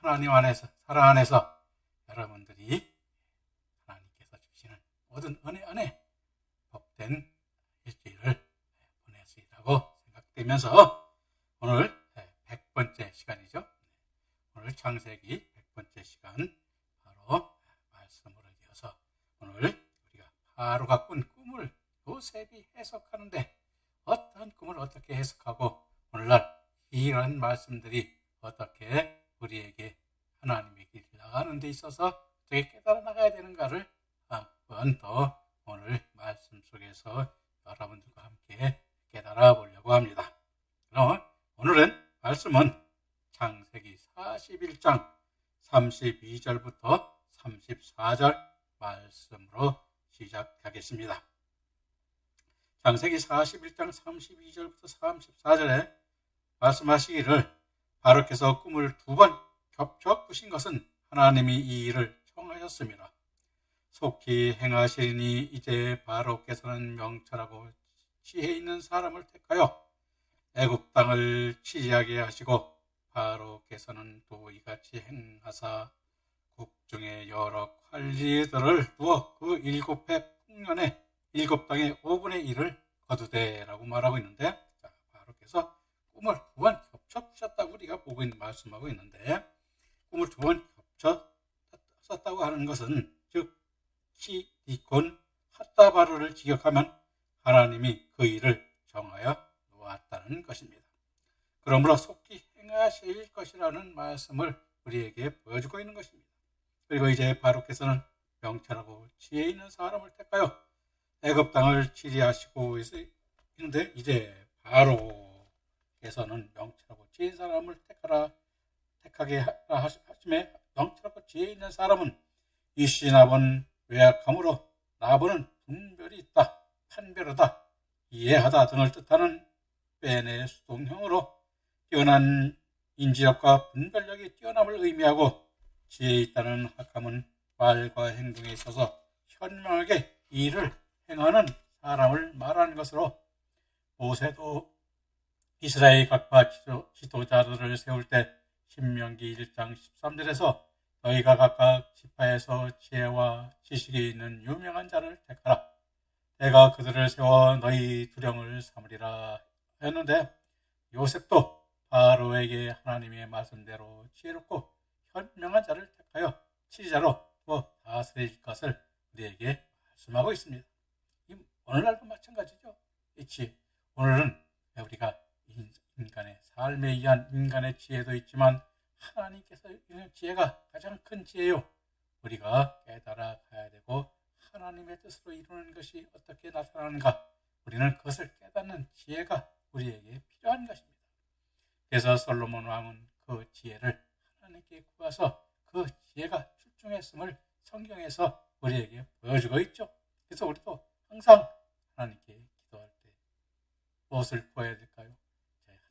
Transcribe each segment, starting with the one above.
하나님 안에서, 사랑 안에서 여러분들이 하나님께서 주시는 모든 은혜 안에 복된 일주일을 보낼 수 있다고 생각되면서 오늘 100번째 시간이죠. 오늘 창세기 100번째 시간 바로 말씀으로 이어서 오늘 우리가 바로가 꾼 꿈을 요셉이 해석하는데 어떤 꿈을 어떻게 해석하고 오늘날 이런 말씀들이 어떻게 우리에게 하나님의 길 나가는 데 있어서 어떻게 깨달아 나가야 되는가를 한 번 더 오늘 말씀 속에서 여러분들과 함께 깨달아 보려고 합니다. 그럼 오늘은 말씀은 창세기 41장 32절부터 34절 말씀으로 시작하겠습니다. 창세기 41장 32절부터 34절에 말씀하시기를 바로께서 꿈을 2번 겹쳐 꾸신 것은 하나님이 이 일을 청하셨습니다. 속히 행하시니 이제 바로께서는 명철하고 지혜 있는 사람을 택하여 애굽 땅을 치지하게 하시고 바로께서는 또 이같이 행하사 국중에 여러 관리들을 두어 그 7해 풍년에 7땅의 5분의 1을 거두되라고 말하고 있는데, 자, 바로께서 꿈을 2번 겹쳐 꾸셨다고 우리가 보고 있는 말씀하고 있는데, 꿈을 2번 겹쳐 썼다고 하는 것은 즉 키디곤 핫다바르를 직역하면 하나님이 그 일을 정하여 놓았다는 것입니다. 그러므로 속히 행하실 것이라는 말씀을 우리에게 보여주고 있는 것입니다. 그리고 이제 바로께서는 명철하고 지혜 있는 사람을 택하여 애굽 땅을 치리하시고 있는데, 이제 바로께서는 명철하고 지혜 있는 사람을 택하게 하심에 명철하고 지혜 있는 사람은 이씨나본 외약함으로 나보는 분별이 있다, 판별하다, 이해하다 등을 뜻하는 뺀의 수동형으로 뛰어난 인지력과 분별력이 뛰어남을 의미하고, 지혜 있다는 학함은 말과 행동에 있어서 현명하게 일을 행하는 사람을 말하는 것으로, 모세도 이스라엘 각파 지도자들을 세울 때 신명기 1장 13절에서 너희가 각각 지파에서 지혜와 지식이 있는 유명한 자를 택하라. 내가 그들을 세워 너희 두령을 삼으리라 했는데, 요셉도 바로에게 하나님의 말씀대로 지혜롭고 현명한 자를 택하여 치리자로 두어 다스릴 것을 우리에게 말씀하고 있습니다. 오늘날도 마찬가지죠. 오늘은 우리가 인간의 삶에 의한 인간의 지혜도 있지만 하나님께서 주는 지혜가 가장 큰 지혜요. 우리가 깨달아 가야 되고 하나님의 뜻으로 이루는 것이 어떻게 나타나는가, 우리는 그것을 깨닫는 지혜가 우리에게 필요한 것입니다. 그래서 솔로몬 왕은 그 지혜를 하나님께 구하서 그 지혜가 출중했음을 성경에서 우리에게 보여주고 있죠. 그래서 우리도 항상 하나님께 기도할 때 무엇을 구해야 될까요?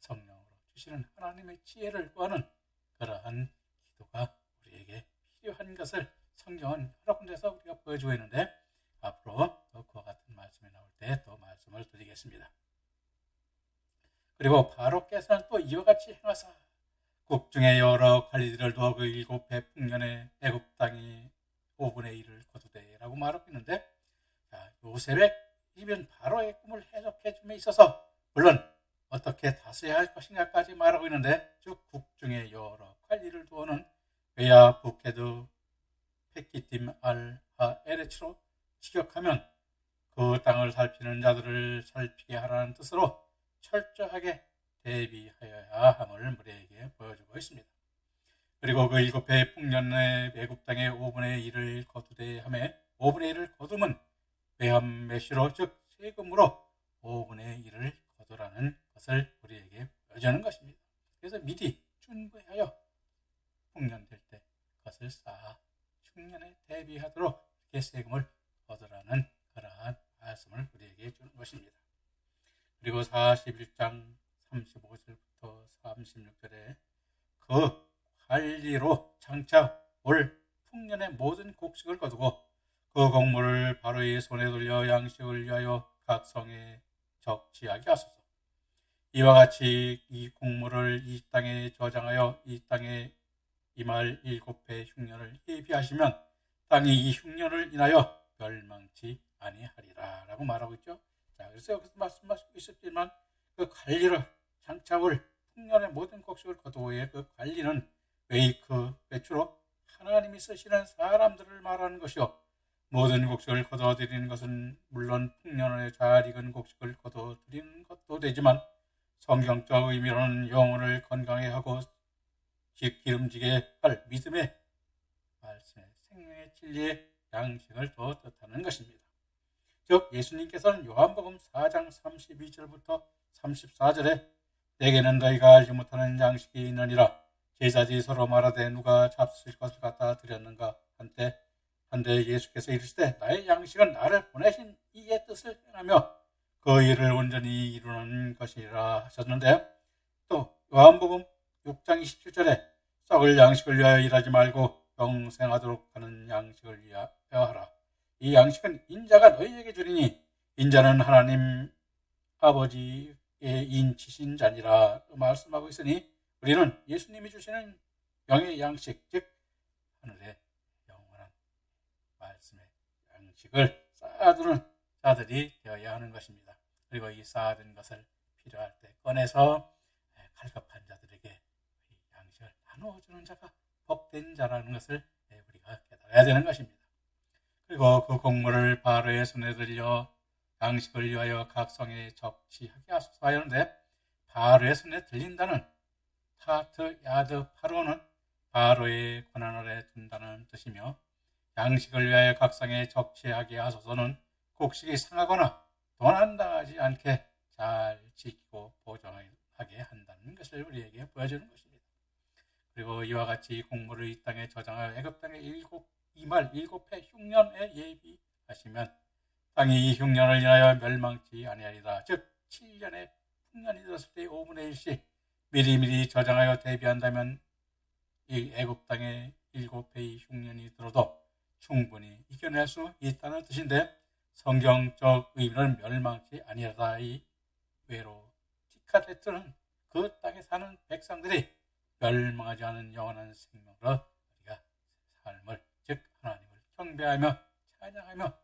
성령으로 주시는 하나님의 지혜를 구하는 그러한 기도가 우리에게 필요한 것을 성경은 여러 군데서 우리가 보여주고 있는데, 앞으로 그와 같은 말씀이 나올 때 또 말씀을 드리겠습니다. 그리고 바로께서는 또 이와 같이 행하사 국중에 여러 관리들을 두어 그 7해 풍년에 애굽 땅이 5분의 1을 거두되라고 말하고 있는데, 자, 요셉의 이변 바로의 꿈을 해석해 줌에 있어서 물론 어떻게 다스려야 할 것인가까지 말하고 있는데, 즉 국중에 여러 관리를 두어는 외야 부케드 페키팀 알하 에레츠로 직역하면 그 땅을 살피는 자들을 살피게 하라는 뜻으로 철저하게 대비하여야 함을 우리에게 보여주고 있습니다. 그리고 그 7해 풍년의 애굽 땅의 5분의 1을 거두되 하매 5분의 1을 거두면 외함 메시로 즉 세금으로 5분의 1을 거두라는 것을 우리에게 보여주는 것입니다. 그래서 미리 준비하여 풍년될 때 그것을 쌓아 충년에 대비하도록 이렇게 세금을 거두라는 그러한 말씀을 우리에게 주는 것입니다. 그리고 41장 35절부터 36절에 그 관리로 장차 올 풍년의 모든 곡식을 거두고 그 곡물을 바로의 손에 돌려 양식을 위하여 각 성에 적치하게 하소서. 이와 같이 이 곡물을 이 땅에 저장하여 이 땅에 이 말 7배 흉년을 예비하시면 땅이 이 흉년을 인하여 멸망치 아니하리라 라고 말하고 있죠. 자, 그래서 여기서 말씀하시고 있었지만 그 관리를 장차올 풍년의 모든 곡식을 거두어의 그 관리는 웨이크 배추로 하나님이 쓰시는 사람들을 말하는 것이요, 모든 곡식을 거두어드리는 것은 물론 풍년에 잘 익은 곡식을 거두어드리는 것도 되지만 성경적 의미로는 영혼을 건강해 하고 기름지게 할 믿음의 말씀의 생명의 진리의 양식을 더 뜻하는 것입니다. 즉 예수님께서는 요한복음 4장 32절부터 34절에 내게는 너희가 알지 못하는 양식이 있느니라 제자들이 서로 말하되 누가 잡수실 것을 갖다 드렸는가 한때 예수께서 이르시되 나의 양식은 나를 보내신 이의 뜻을 행하며 그 일을 온전히 이루는 것이라 하셨는데, 또 요한복음 6장 27절에 썩을 양식을 위하여 일하지 말고 영생하도록 하는 양식을 위하여 하라. 이 양식은 인자가 너희에게 주리니 인자는 하나님 아버지의 인치신 자니라 말씀하고 있으니 우리는 예수님이 주시는 영의 양식, 즉 하늘의 영원한 말씀의 양식을 쌓아두는 자들이 되어야 하는 것입니다. 그리고 이 쌓아둔 것을 필요할 때 꺼내서 갈급한 자들에게 이 양식을 나누어주는 자가 복된 자라는 것을 우리가 깨달아야 되는 것입니다. 그리고 그 곡물을 바로의 손에 들려 양식을 위하여 각 성에 적시하게 하소서 하였는데, 바로의 손에 들린다는 타트 야드 파로는 바로의 권한 아래 둔다는 뜻이며, 양식을 위하여 각 성에 적시하게 하소서는 곡식이 상하거나 도난당하지 않게 잘 지키고 보존하게 한다는 것을 우리에게 보여주는 것입니다. 그리고 이와 같이 곡물을 이 땅에 저장하여 애굽 땅에 7회 흉년에 예비하시면 땅이 이 흉년을 인하여 멸망치 아니하리라. 즉 7년의 풍년이 들었을 때 5분의 1씩 미리미리 저장하여 대비한다면 이 애굽 땅에 7회의 흉년이 들어도 충분히 이겨낼 수 있다는 뜻인데, 성경적 의미는 멸망치 아니하다. 이 외로 티카레트는 그 땅에 사는 백성들이 멸망하지 않은 영원한 생명으로 우리가 삶을, 즉 하나님을 경배하며 찬양하며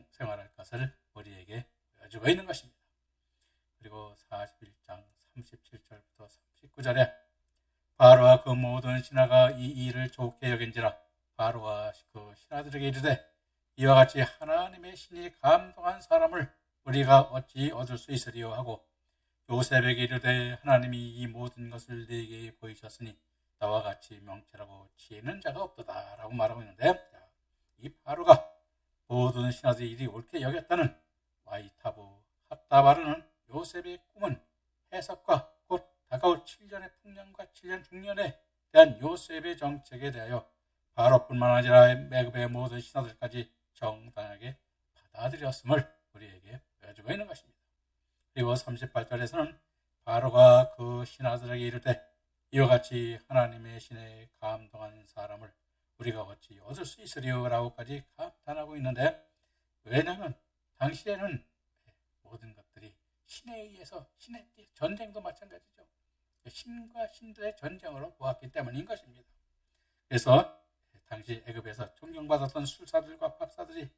생활할 것을 우리에게 보여주고 있는 것입니다. 그리고 41장 37절부터 39절에 바로와 그 모든 신하가 이 일을 좋게 여긴지라 바로와 그 신하들에게 이르되 이와 같이 하나님의 신이 감동한 사람을 우리가 어찌 얻을 수 있으리요 하고, 요셉에게 이르되 하나님이 이 모든 것을 네게 보이셨으니 나와 같이 명철하고 지혜 있는 자가 없도다 라고 말하고 있는데, 이 바로가 모든 신하들이 이리 옳게 여겼다는 와이타부 핫다바르는 요셉의 꿈은 해석과 곧 다가올 7년의 풍년과 7년 흉년에 대한 요셉의 정책에 대하여 바로뿐만 아니라 애굽의 모든 신하들까지 정당하게 받아들였음을 우리에게 보여주고 있는 것입니다. 그리고 38절에서는 바로가 그 신하들에게 이르되 이와 같이 하나님의 신에 감동한 사람을 우리가 어찌 얻을 수 있으리요 라고까지 감탄하고 있는데, 왜냐하면 당시에는 모든 것들이 신에 의해서, 신의 전쟁도 마찬가지죠. 신과 신들의 전쟁으로 보았기 때문인 것입니다. 그래서 당시 애굽에서 존경받았던 술사들과 박사들이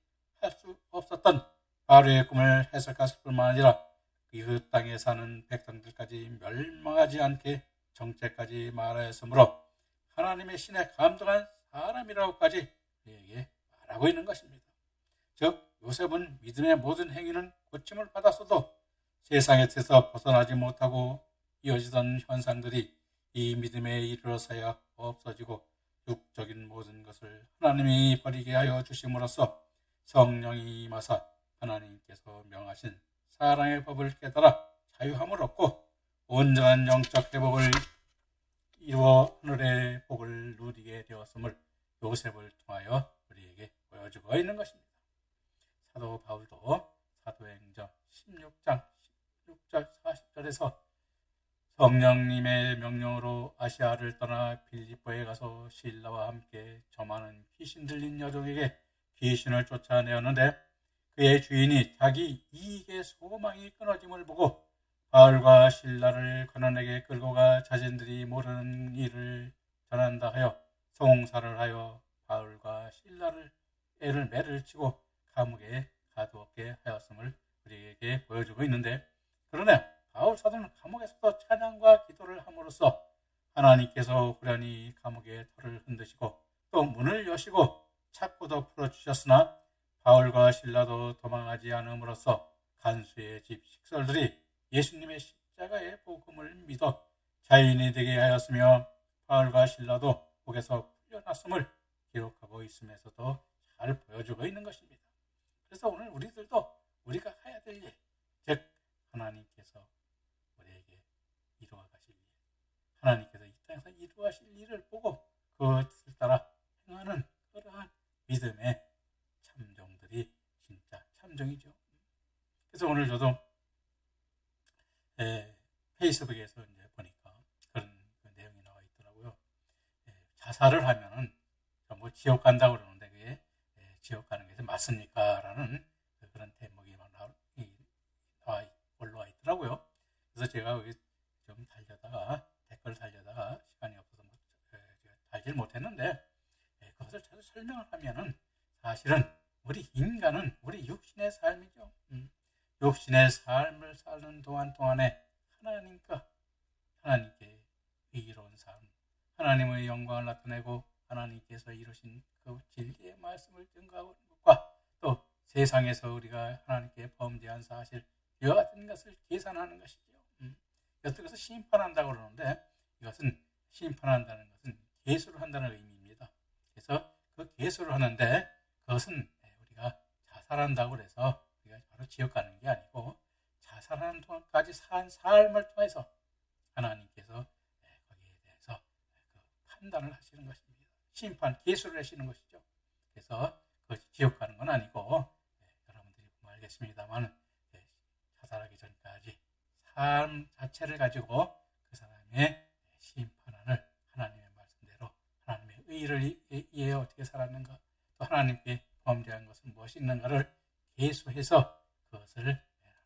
할 수 없었던 바로의 꿈을 해석했을 뿐만 아니라 그 땅에 사는 백성들까지 멸망하지 않게 정체까지 말하였으므로 하나님의 신에 감동한 사람이라고까지 우리에게 말하고 있는 것입니다. 즉 요셉은 믿음의 모든 행위는 고침을 받았어도 세상의 뜻에서 벗어나지 못하고 이어지던 현상들이 이 믿음에 이르러서야 없어지고 육적인 모든 것을 하나님이 버리게 하여 주심으로써 성령이 임하사 하나님께서 명하신 사랑의 법을 깨달아 자유함을 얻고 온전한 영적 회복을 이루어 하늘의 복을 누리게 되었음을 요셉을 통하여 우리에게 보여주고 있는 것입니다. 사도 바울도 사도행전 16장 16절 40절에서 성령님의 명령으로 아시아를 떠나 빌립보에 가서 실라와 함께 저 많은 귀신 들린 여종에게 귀신을 쫓아내었는데 그의 주인이 자기 이익의 소망이 끊어짐을 보고 바울과 실라를 가난에게 끌고 가 자신들이 모르는 일을 전한다 하여 송사를 하여 바울과 실라를 매를 치고 감옥에 가두었게 하였음을 우리에게 보여주고 있는데, 그러나 바울 사도는 감옥에서도 찬양과 기도를 함으로써 하나님께서 후련히 감옥의 털을 흔드시고 또 문을 여시고 착고도 풀어주셨으나 바울과 실라도 도망하지 않음으로써 간수의 집 식솔들이 예수님의 십자가의 복음을 믿어 자유인이 되게 하였으며 바울과 실라도 옥에서 풀려났음을 기록하고 있음에서도 잘 보여주고 있는 것입니다. 그래서 오늘 우리들도 우리가 해야 될 일, 즉 하나님께서 우리에게 이루어 가실 일, 하나님께서 이 땅에서 이루어하실 일을 보고 그 뜻을 따라 행하는 그러한 믿음의 참종들이 진짜 참종이죠. 그래서 오늘 저도 페이스북에서 이제 보니까 그런 내용이 나와 있더라고요. 자살을 하면은 뭐 지옥 간다고 그러는데 그게 지옥 가는 게 맞습니까? 라는 그런 대목이 올라와 있더라고요. 그래서 제가 여기 좀 댓글 달려다가 시간이 없어서 달질 못했는데, 그것을 잘 설명을 하면은 사실은 우리 인간은 우리 육신의 삶이죠. 육신의 삶을 사는 동안에 하나님께 의로운 삶, 하나님의 영광을 나타내고 하나님께서 이루신 그 진리의 말씀을 증거하는 것과 또 세상에서 우리가 하나님께 범죄한 사실, 이와 같은 것을 계산하는 것이죠. 그래서 심판한다고 그러는데, 이것은 심판한다는 것은 계수를 한다는 의미입니다. 그래서 그 계수를 하는데, 그것은 우리가 자살한다고 해서 우리가 바로 지옥 가는 게 아니고, 자살하는 동안까지 산 삶을 통해서 하나님께서 거기에 대해서 그 판단을 하시는 것입니다. 심판, 계수를 하시는 것이죠. 그래서 그것이 지옥 가는 건 아니고, 여러분들이 보면 알겠습니다만, 자살하기 전까지 삶 자체를 가지고 그 사람의 심판을 하나님의 말씀대로 하나님의 의를 이해해 어떻게 살았는가, 또 하나님께 범죄한 것은 무엇이 있는가를 계수해서 그것을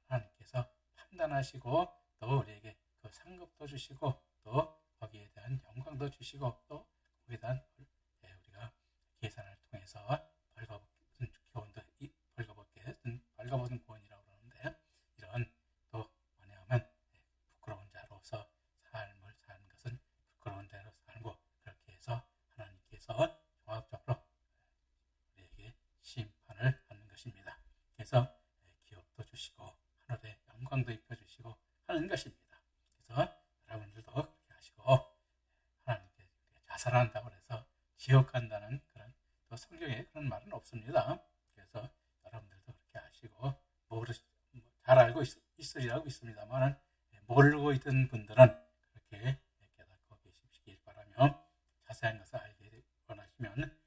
하나님께서 판단하시고 또 우리에게 그 상급도 주시고 또 거기에 대한 영광도 주시고 또 거기에 대한 우리가 계산을 통해서 벌거벗은 구원이라고 그러는데, 이런 또 뭐냐면 부끄러운 자로서 삶을 사는 것은 부끄러운 자로 살고, 그렇게 해서 하나님께서 종합적으로 우리에게 심판을 하는 것입니다. 그래서 기업도 주시고 하늘에 영광도 입혀주시고 하는 것입니다. 그래서 여러분들도 그렇게 하시고, 하나님께 자살한다고 해서 지옥 간다는 그런, 또 성경에 그런 말은 없습니다. 그래서 여러분들도 그렇게 하시고, 잘 알고 있으리라고 있습니다만 모르고 있던 분들은 그렇게 깨닫고 계시길 바라며, 자세한 것을 알게 원하시면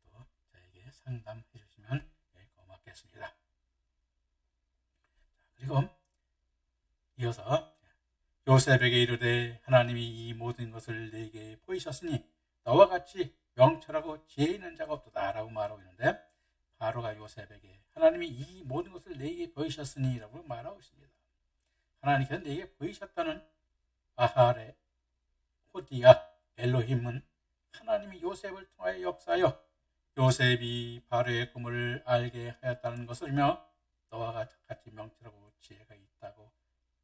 또 저에게 상담해 주시면 고맙겠습니다. 그리고 이어서 요셉에게 이르되 하나님이 이 모든 것을 내게 보이셨으니 너와 같이 명철하고 지혜 있는 자가 없도다 라고 말하고 있는데, 바로가 요셉에게 하나님이 이 모든 것을 내게 보이셨으니 라고 말하고 있습니다. 하나님께서 내게 보이셨다는 바할의 호디아 엘로힘은 하나님이 요셉을 통하여 역사하여 요셉이 바로의 꿈을 알게 하였다는 것을며, 너와 같이 명철하고 지혜가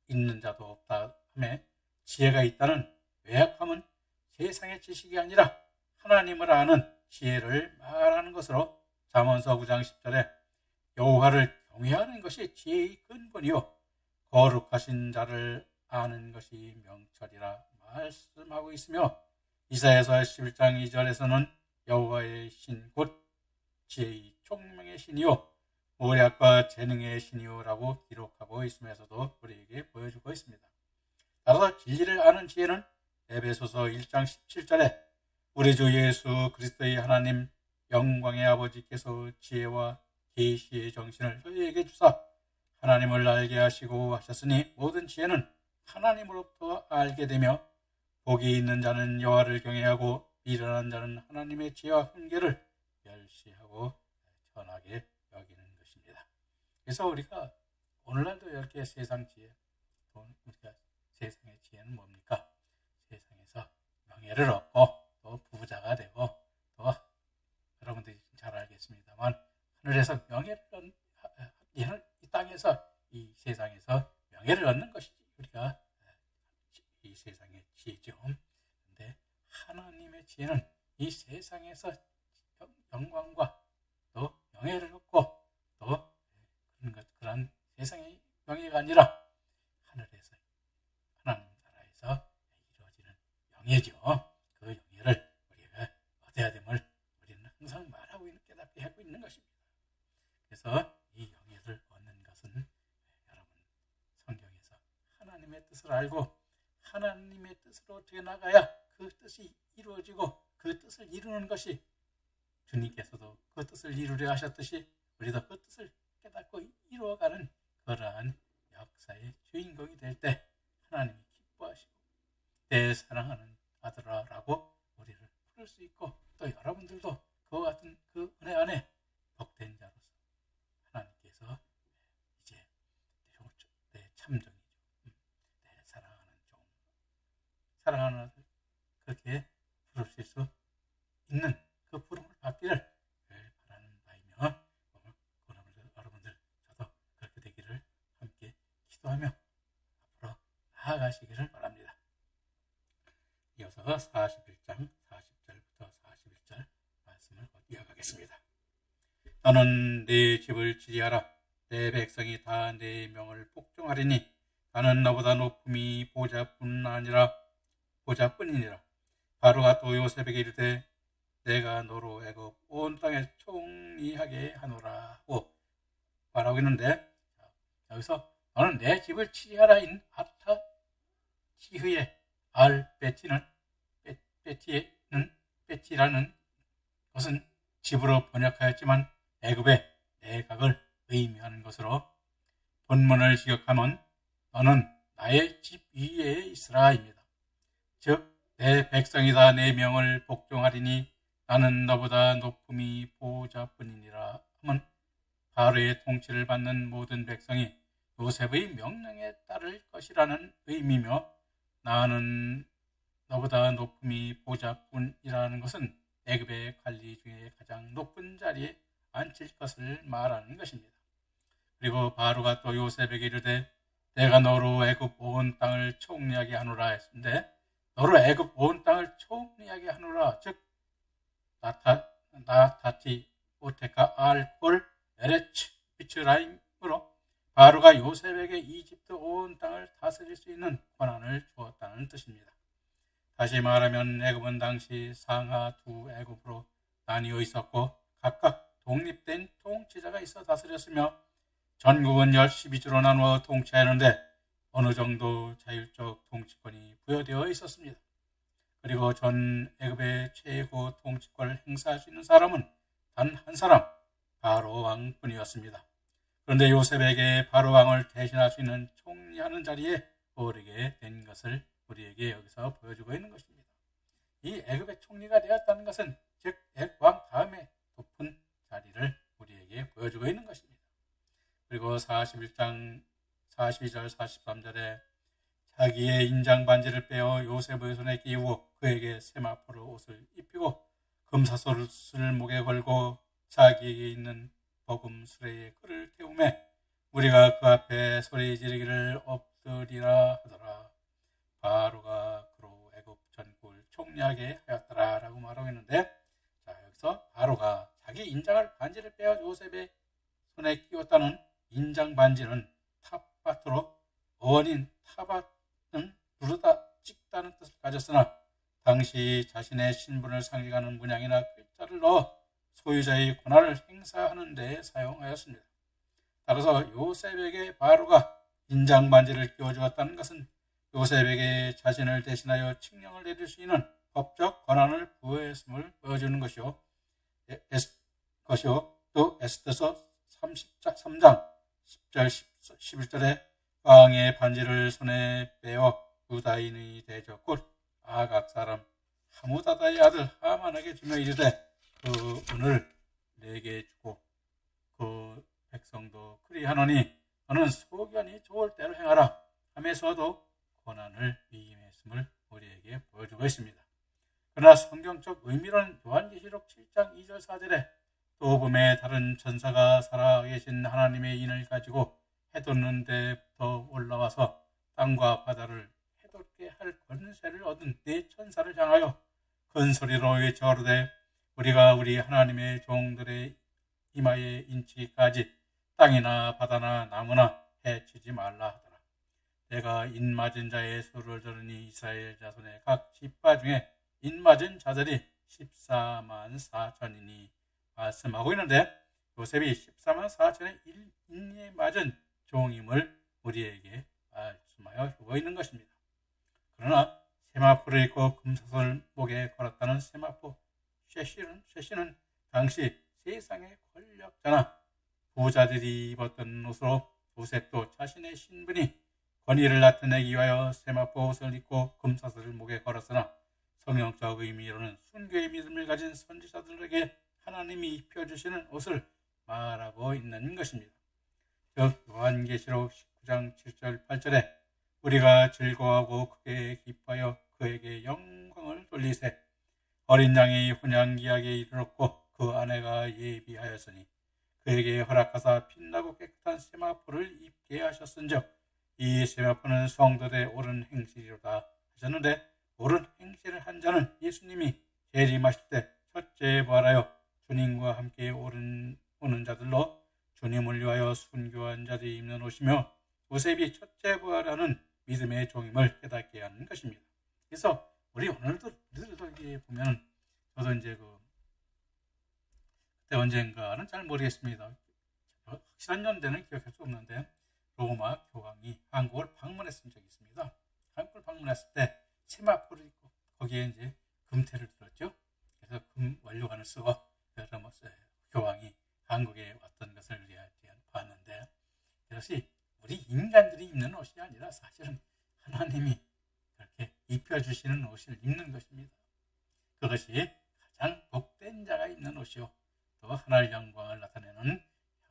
있는 자도 없다 하며, 지혜가 있다는 외약함은 세상의 지식이 아니라 하나님을 아는 지혜를 말하는 것으로 잠언서 9장 10절에 여호와를 경외하는 것이 지혜의 근본이요 거룩하신 자를 아는 것이 명철이라 말씀하고 있으며, 이사야서 11장 2절에서는 여호와의 신 곧 지혜의 총명의 신이요 모략과 재능의 신이요라고 기록하고 있으면서도 우리에게 보여주고 있습니다. 따라서 진리를 아는 지혜는 에베소서 1장 17절에 우리 주 예수 그리스도의 하나님 영광의 아버지께서 지혜와 계시의 정신을 저희에게 주사 하나님을 알게 하시고 하셨으니, 모든 지혜는 하나님으로부터 알게 되며 복이 있는 자는 여호와를 경외하고 미련한 자는 하나님의 지혜와 훈계를 멸시하고 천하게 여기는 것입니다. 그래서 우리가 오늘날도 이렇게 세상 지혜, 우리가 세상의 지혜는 뭡니까? 세상에서 명예를 얻고 또 부자가 되고 하늘에서 명예를 이 땅에서 이 세상에서 명예를 얻는 것이지 우리가 이 세상의 지혜죠. 그런데 하나님의 지혜는 이 세상에서 영광과 또 명예를 얻고 또 그런 세상의 명예가 아니라 하늘에서 하나님 나라에서 이루어지는 영예죠. 그 영예를 우리가 얻어야 됨을 우리는 항상 말하고 있는 깨닫게 하고 있는 것입니다. 그래서 이 영예를 얻는 것은 여러분 성경에서 하나님의 뜻을 알고 하나님의 뜻으로 어떻게 나가야 그 뜻이 이루어지고 그 뜻을 이루는 것이 주님께서도 그 뜻을 이루려 하셨듯이 우리도 그 뜻을 깨닫고 이루어가는 그러한 역사의 주인공이 될 때 하나님이 기뻐하시고 내 사랑하는 아들아라고 우리를 부를 수 있고 또 여러분들도 그와 같은 그 은혜 안에 복된 자로서 하나님께서 이제 내 참종이죠. 내 사랑하는 종, 사랑하는 아들 그렇게 부르실 수 있는 그 부름을 받기를 바라는 바이며 여러분들 저도 그렇게 되기를 함께 기도하며 앞으로 나아가시기를 바랍니다. 이어서 41장 40절부터 41절 말씀을 이어가겠습니다. 너는 네 집을 지리하라. 내 백성이 다 내 명을 복종하리니 나는 너보다 높음이 보좌뿐이니라. 바로가 또 요셉에게 이르되 내가 너로 애굽 온 땅에 총리하게 하노라고 말하고 있는데 여기서 너는 내 집을 치리하라인 아타치흐의 베티라는 것은 집으로 번역하였지만 애굽의 내각을 의미하는 것으로 본문을 기억하면 너는 나의 집 위에 있으라입니다. 즉 내 백성이 다 내 명을 복종하리니 나는 너보다 높음이 보좌뿐이니라 하면 바로의 통치를 받는 모든 백성이 요셉의 명령에 따를 것이라는 의미며 나는 너보다 높음이 보좌뿐이라는 것은 애굽의 관리 중에 가장 높은 자리에 앉힐 것을 말하는 것입니다. 그리고 바로가 또 요셉에게 이르되 내가 너로 애굽 온 땅을 총리하게 하노라 했는데 너로 애굽 온 땅을 총리하게 하노라 즉 나타티 오테카 알골 에레츠 비츠라임으로 바로가 요셉에게 이집트 온 땅을 다스릴 수 있는 권한을 주었다는 뜻입니다. 다시 말하면 애굽은 당시 상하 두 애굽으로 나뉘어 있었고 각각 독립된 통치자가 있어 다스렸으며 전국은 12주로 나누어 통치하였는데 어느 정도 자율적 통치권이 부여되어 있었습니다. 그리고 전 애굽의 최고 통치권을 행사할 수 있는 사람은 단 한 사람, 바로 왕뿐이었습니다. 그런데 요셉에게 바로 왕을 대신할 수 있는 총리하는 자리에 오르게 된 것을 우리에게 여기서 보여주고 있는 것입니다. 이 애굽의 총리가 되었다는 것은 즉 애굽 왕 다음에 높은 자리를 우리에게 보여주고 있는 것입니다. 그리고 41장 42절 43절에 자기의 인장 반지를 빼어 요셉의 손에 끼우고 그에게 세마포로 옷을 입히고 금사슬을 목에 걸고 자기에게 있는 버금 수레에 그를 태우매 우리가 그 앞에 소리 지르기를 엎드리라 하더라. 바로가 그로 애굽 전국을 총리하게 하였더라 라고 말하고 있는데 자 여기서 바로가 자기 인장을 반지를 빼어 요셉의 손에 끼웠다는 인장 반지는 탑밭으로 어원인 타밭은 누르다 찍다는 뜻을 가졌으나 당시 자신의 신분을 상징하는 문양이나 글자를 넣어 소유자의 권한을 행사하는 데 사용하였습니다. 따라서 요셉에게 바로가 인장 반지를 끼워주었다는 것은 요셉에게 자신을 대신하여 칙령을 내릴 수 있는 법적 권한을 부여했음을 보여주는 것이요. 또 에스더서 33장 10절 11절에 왕의 반지를 손에 빼어 유다인의 대적 곧 아각 사람 하무다다의 아들 하만에게 주며 이르되 그 은을 내게 주고 그 백성도 그리하노니 너는 소견이 좋을 대로 행하라 하면서도 권한을 위임했음을 우리에게 보여주고 있습니다. 그러나 성경적 의미로는 요한계시록 7장 2절 4절에 또 봄에 다른 천사가 살아계신 하나님의 인을 가지고 해돋는 데부터 올라와서 땅과 바다를 해돋게 할 권세를 얻은 네 천사를 향하여 큰 소리로 외쳐가로되 우리가 우리 하나님의 종들의 이마에 인치기까지 땅이나 바다나 나무나 해치지 말라 하더라. 내가 인맞은 자의 수를 들으니 이스라엘 자손의 각 지파 중에 인맞은 자들이 14만 4천이니 말씀하고 있는데 요셉이 14만 4천의 인에 맞은 종임을 우리에게 말씀하여 주고 있는 것입니다. 그러나 세마포를 입고 금사슬을 목에 걸었다는 세마포 쉐시는 당시 세상의 권력자나 부자들이 입었던 옷으로 요셉도 자신의 신분이 권위를 나타내기 위하여 세마포 옷을 입고 금사슬을 목에 걸었으나 성경적 의미로는 순교의 믿음을 가진 선지자들에게 하나님이 입혀주시는 옷을 말하고 있는 것입니다. 즉 요한계시록 19장 7절 8절에 우리가 즐거워하고 크게 기뻐하여 그에게 영광을 돌리세 어린 양이 혼양기약에 이르렀고 그 아내가 예비하였으니 그에게 허락하사 빛나고 깨끗한 세마포를 입게 하셨은즉 이 세마포는 성도들의 옳은 행실이로다 하셨는데 옳은 행실을 한 자는 예수님이 재림하실 때 첫째 부활하여 주님과 함께 오는 자들로 주님을 위하여 순교한 자들이 입는 옷이며 요셉이 첫째 부활하는 믿음의 종임을 깨닫게 하는 것입니다. 그래서 우리들도 보면 저도 이제 그때 언젠가는 잘 모르겠습니다. 확실한 연대는 기억할 수 없는데 로마 교황이 한국을 방문했던 적이 있습니다. 한국을 방문했을 때 세마포를 입고 거기에 이제 금태를 들었죠. 그래서 금 원료관을 쓰고 교황이 한국에 왔던 것을 봤는데 이것이 우리 인간들이 입는 옷이 아니라 사실은 하나님이 그렇게 입혀주시는 옷을 입는 것입니다. 그것이 가장 복된 자가 입는 옷이요 또 하나님의 영광을 나타내는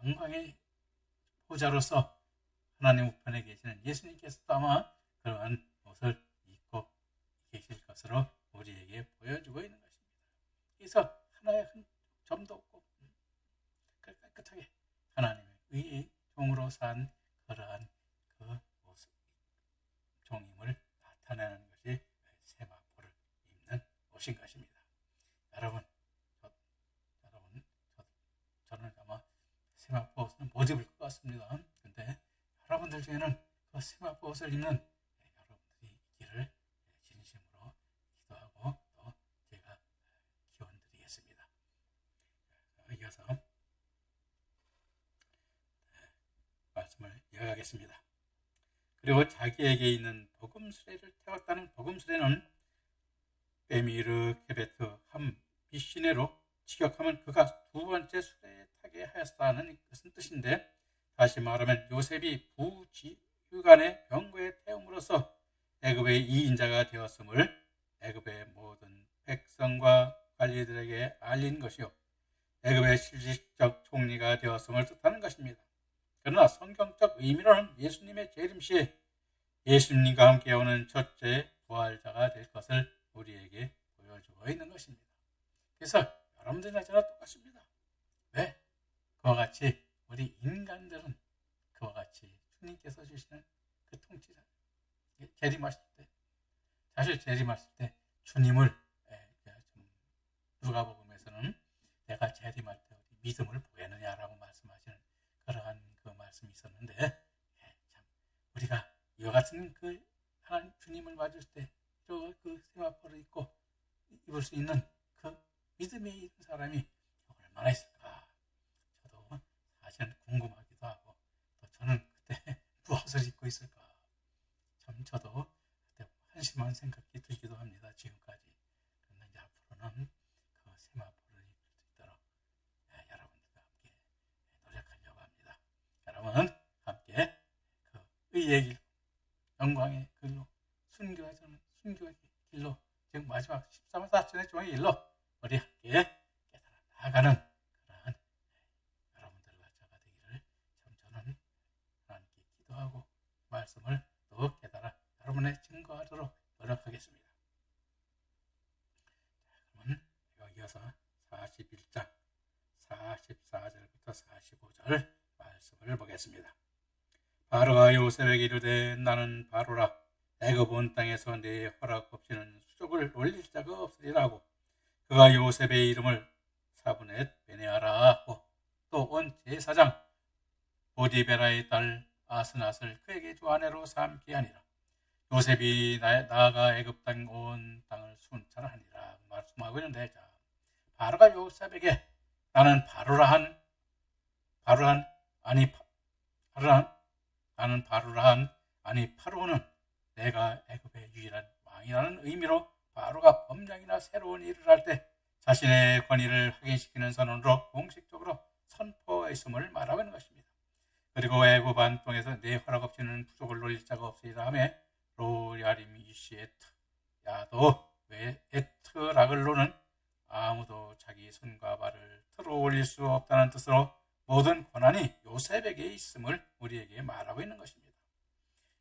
영광의 보좌로서 하나님 우편에 계시는 예수님께서도 아마 그러한 옷을 입고 계실 것으로 우리에게 보여주고 있는 것입니다. 그래서 하나의 점도 없고 깨끗하게 하나님의 의의 종으로 산 그러한 그 종임을 나타내는 것이 세마포를 입는 옷인 것입니다. 저는 아마 세마포 옷은 못 입을 것 같습니다. 근데 여러분들 중에는 그 세마포 옷을 입는 여러분들이 있기를 진심으로 기도하고 또 제가 기원드리겠습니다. 이어서 말씀을 이어가겠습니다. 그리고 자기에게 있는 복음수레를 태웠다는 복음수레는 베미르 케베트 함 비시네로 직역하면 그가 두 번째 수레에 타게 하였다는 것은 뜻인데 다시 말하면 요셉이 부지휘관의 병거에 태움으로써 애굽의 2인자가 되었음을 애굽의 모든 백성과 관리들에게 알린 것이요 애굽의 실질적 총리가 되었음을 뜻하는 것입니다. 그러나 성경적 의미로는 예수님의 재림 시에 예수님과 함께 오는 첫째 부활자가 될 것을 우리에게 보여주고 있는 것입니다. 그래서 여러분들이나 저나 똑같습니다. 왜? 그와 같이 우리 인간들은 그와 같이 주님께서 주시는 그 통치자 재림하실 때 사실 재림하실 때 주님을 누가복음에서는 내가 재림할 때 믿음을 보겠느냐라고 말씀하시는 그러한 그 말씀이 있었는데 참 우리가 이와 같은 그 하나님 주님을 맞을 때 그 세마포를 입을 수 있는 그 믿음에 있는 사람이 얼마나 있을까? 저도 사실은 궁금하기도 하고 또 저는 그때 무엇을 입고 있을까? 참 저도 그때 한심한 생각이 들기도 합니다. 지금까지. 그런데 이제 앞으로는 그 세마포를 입을 수 있도록 여러분들과 함께 노력하려고 합니다. 여러분 함께 그 의의 길, 영광의 길로 순교의 길로 지금 마지막 14만 4천의 종의 길로 우리 함께 깨달아 나아가는 그러한 여러분들과 저가 되기를 참 저는 하나님께 기도하고 말씀을 또 깨달아 여러분의 증거하도록 노력하겠습니다. 자, 그러면 이어서 41장 1절부터 45절 말씀을 보겠습니다. 바로가 요셉에게 이르되 나는 바로라 애굽 온 땅에서 내 허락 없이는 수족을 올릴 자가 없으리라 하고 그가 요셉의 이름을 사브넷 베네아라 하고 또 온 제사장 보디베라의 딸 아스낫을 그에게 주 아내로 삼게 하니라. 요셉이 나아가 애굽 땅 온 땅을 순찰하니라 말씀하고 있는데, 자, 바로가 요셉에게 나는 파로는 내가 애굽의 유일한 왕이라는 의미로 바로가 법령이나 새로운 일을 할 때 자신의 권위를 확인시키는 선언으로 공식적으로 선포했음을 말하고 있는 것입니다. 그리고 애굽 안동에서 내 허락 없이는 부족을 놀릴 자가 없으리라 하며 로야림 이시에트 야도 왜 에트라글로는 아무도 자기 손과 발을 틀어 올릴 수 없다는 뜻으로 모든 권한이 요셉에게 있음을 우리에게 말하고 있는 것입니다.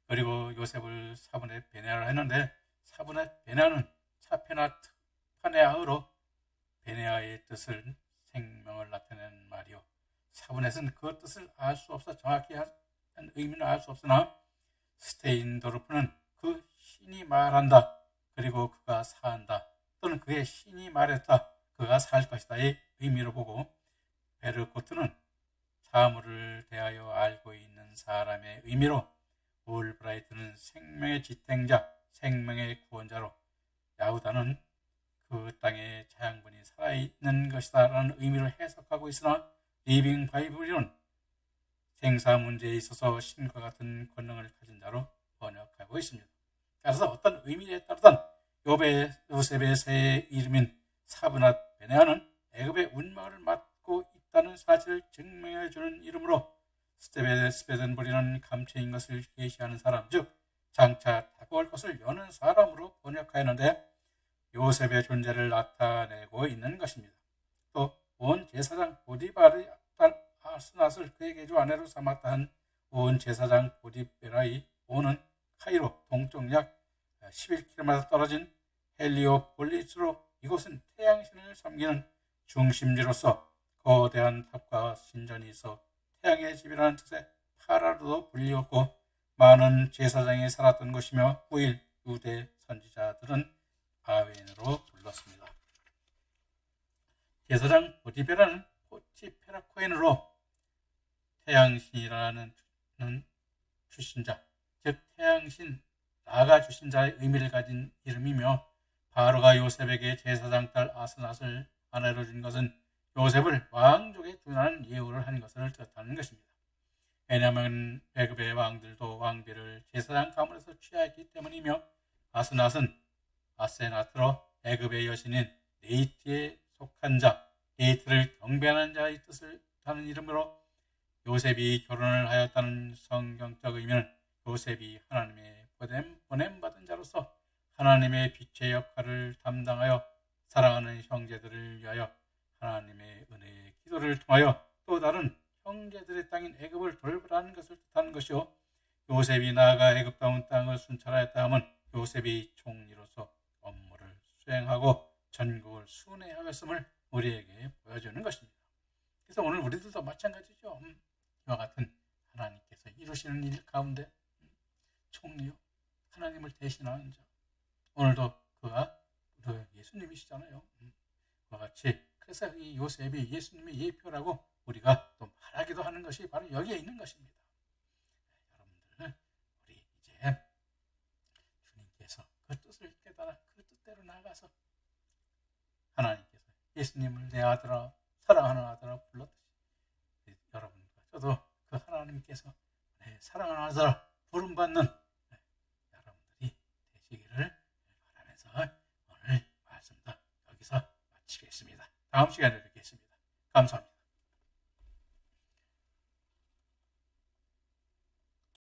그리고 요셉을 사브넷 베네아라 했는데, 사브넷 베네아는 차페나트 파네아으로 베네아의 뜻은 생명을 나타내는 말이요, 사브넷은 그 뜻을 알 수 없어 정확히 한 의미는 알 수 없으나 스테인도르프는 그 신이 말한다, 그리고 그가 사한다, 또는 그의 신이 말했다, 그가 살 것이다의 의미로 보고, 베르코트는 사물을 대하여 알고 있는 사람의 의미로, 올브라이트는 생명의 지탱자, 생명의 구원자로, 야후다는 그 땅의 자양분이 살아있는 것이다 라는 의미로 해석하고 있으나, 리빙 바이블은 생사 문제에 있어서 신과 같은 권능을 가진 자로 번역하고 있습니다. 따라서 어떤 의미에 따르든 요셉의 새 이름인 사브낫 베네아는 애굽의 운명을 맡고 있다는 사실을 증명해주는 이름으로 스베덴브리는 감체인 것을 계시하는 사람, 즉 장차 다가올 것을 여는 사람으로 번역하였는데 요셉의 존재를 나타내고 있는 것입니다. 또 온 제사장 보디발의 딸 아스낫을 그에게 주 아내로 삼았다 한 온 제사장 보디베라의 온은 카이로 동쪽 약 11km 떨어진 헬리오폴리스로, 이곳은 태양신을 섬기는 중심지로서 거대한 탑과 신전이 있어 태양의 집이라는 뜻의 파라로도 불리웠고, 많은 제사장이 살았던 곳이며 후일 유대 선지자들은 아웬으로 불렀습니다. 제사장 보디베라는 포티페라코엔으로 태양신이라는 출신자, 즉 태양신 나가 주신자의 의미를 가진 이름이며, 바로가 요셉에게 제사장 딸 아스낫을 아내로 준 것은 요셉을 왕족에 준하는 예우를 한 것을 뜻하는 것입니다. 왜냐하면 애굽의 왕들도 왕비를 제사장 가문에서 취하였기 때문이며, 아스낫은 아세나트로 애굽의 여신인 네이트에 속한 자, 네이트를 경배하는 자의 뜻을 하는 이름으로 요셉이 결혼을 하였다는 성경적 의미는 요셉이 하나님의 보냄받은 자로서 하나님의 빛의 역할을 담당하여 사랑하는 형제들을 위하여 하나님의 은혜의 기도를 통하여 또 다른 형제들의 땅인 애굽을 돌보라는 것을 뜻하는 것이요, 요셉이 나아가 애굽다운 땅을 순찰하였다 하면 요셉이 총리로서 업무를 수행하고 전국을 순회하였음을 우리에게 보여주는 것입니다. 그래서 오늘 우리들도 마찬가지죠. 이와 같은 하나님께서 이루시는 일 가운데 총리요, 하나님을 대신하는 자, 오늘도 그가 예수님이시잖아요. 그와 같이 그래서 이 요셉이 예수님의 예표라고 우리가 또 말하기도 하는 것이 바로 여기에 있는 것입니다. 여러분들, 우리 이제 주님께서 그 뜻을 깨달아 그 뜻대로 나아가서 하나님께서 예수님을 내 아들아, 사랑하는 아들아 불렀듯이 여러분과 저도 그 하나님께서 내 사랑하는 아들아 부름받는 여러분들이 되시기를 바라면서 오늘 말씀도 여기서 마치겠습니다. 다음 시간에 뵙겠습니다. 감사합니다.